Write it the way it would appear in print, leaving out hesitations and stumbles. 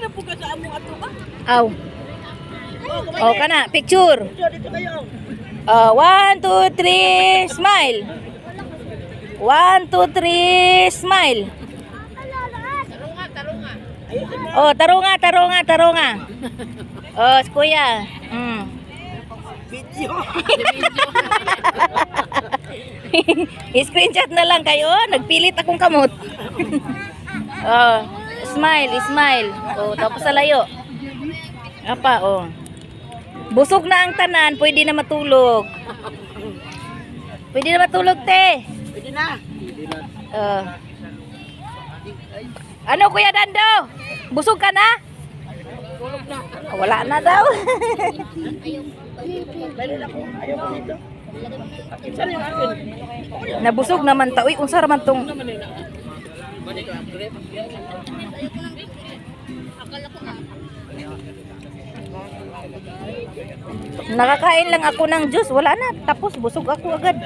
na po ka sa among ato ba? Aw. Oh, kana, picture. Dito kayo. 1, 2, 3, smile. 1, 2, 3, smile. Oh, tarunga. Oh, si kuya. Video. I-screenshot na lang kayo. Nagpilit akong kamot. Oh, smile. Oh, tapos sa layo. Apa, oh. Busog na ang tanan, pwede na matulog. Pwede na matulog, te. Pwede na. Ano, Kuya Dando? Busog ka na? Tulog na. Wala na daw. Dali na ko. Ayaw ko dito. Isa yung akin. Nabusog naman ta. Uy, unsa raman tong nakakain lang ako ng juice. Wala na. Tapos busog ako agad.